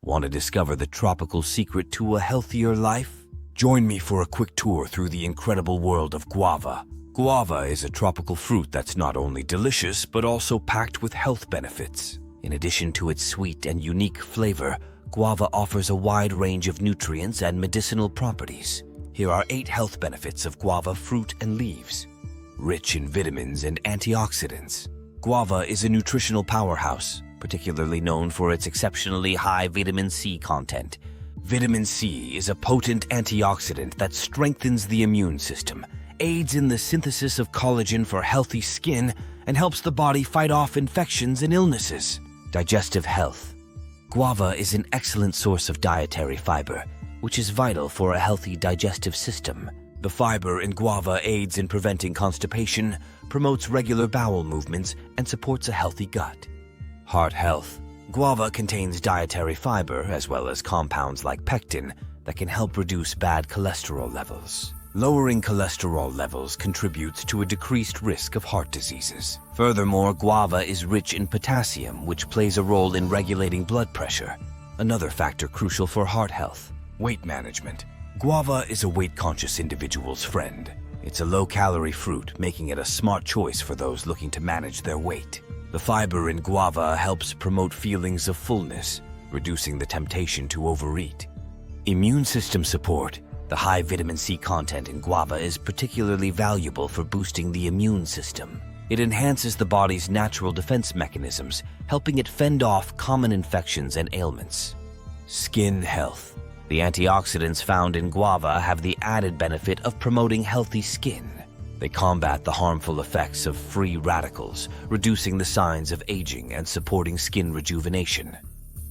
Want to discover the tropical secret to a healthier life? Join me for a quick tour through the incredible world of guava. Guava is a tropical fruit that's not only delicious, but also packed with health benefits. In addition to its sweet and unique flavor, guava offers a wide range of nutrients and medicinal properties. Here are 8 health benefits of guava fruit and leaves. Rich in vitamins and antioxidants. Guava is a nutritional powerhouse, particularly known for its exceptionally high vitamin C content. Vitamin C is a potent antioxidant that strengthens the immune system, aids in the synthesis of collagen for healthy skin, and helps the body fight off infections and illnesses. Digestive health. Guava is an excellent source of dietary fiber, which is vital for a healthy digestive system. The fiber in guava aids in preventing constipation, promotes regular bowel movements, and supports a healthy gut. Heart health. Guava contains dietary fiber as well as compounds like pectin that can help reduce bad cholesterol levels. Lowering cholesterol levels contributes to a decreased risk of heart diseases. Furthermore, guava is rich in potassium, which plays a role in regulating blood pressure, another factor crucial for heart health. Weight management. Guava is a weight-conscious individual's friend. It's a low-calorie fruit, making it a smart choice for those looking to manage their weight. The fiber in guava helps promote feelings of fullness, reducing the temptation to overeat. Immune system support. The high vitamin C content in guava is particularly valuable for boosting the immune system. It enhances the body's natural defense mechanisms, helping it fend off common infections and ailments. Skin health. The antioxidants found in guava have the added benefit of promoting healthy skin. They combat the harmful effects of free radicals, reducing the signs of aging and supporting skin rejuvenation.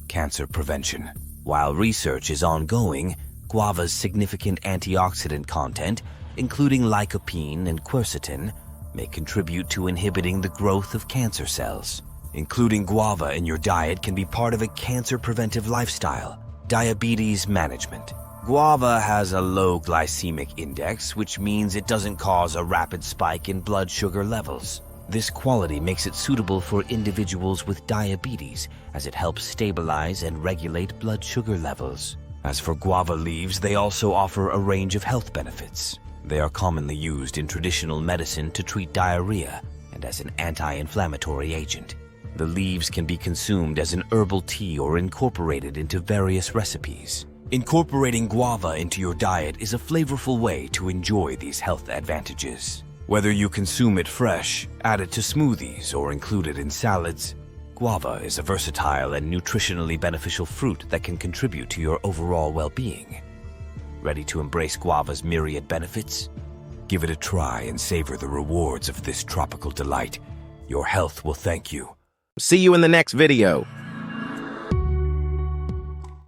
Cancer prevention. While research is ongoing, guava's significant antioxidant content, including lycopene and quercetin, may contribute to inhibiting the growth of cancer cells. Including guava in your diet can be part of a cancer-preventive lifestyle. Diabetes management. Guava has a low glycemic index, which means it doesn't cause a rapid spike in blood sugar levels. This quality makes it suitable for individuals with diabetes, as it helps stabilize and regulate blood sugar levels. As for guava leaves, they also offer a range of health benefits. They are commonly used in traditional medicine to treat diarrhea and as an anti-inflammatory agent. The leaves can be consumed as an herbal tea or incorporated into various recipes. Incorporating guava into your diet is a flavorful way to enjoy these health advantages. Whether you consume it fresh, add it to smoothies, or include it in salads, guava is a versatile and nutritionally beneficial fruit that can contribute to your overall well-being. Ready to embrace guava's myriad benefits? Give it a try and savor the rewards of this tropical delight. Your health will thank you. See you in the next video.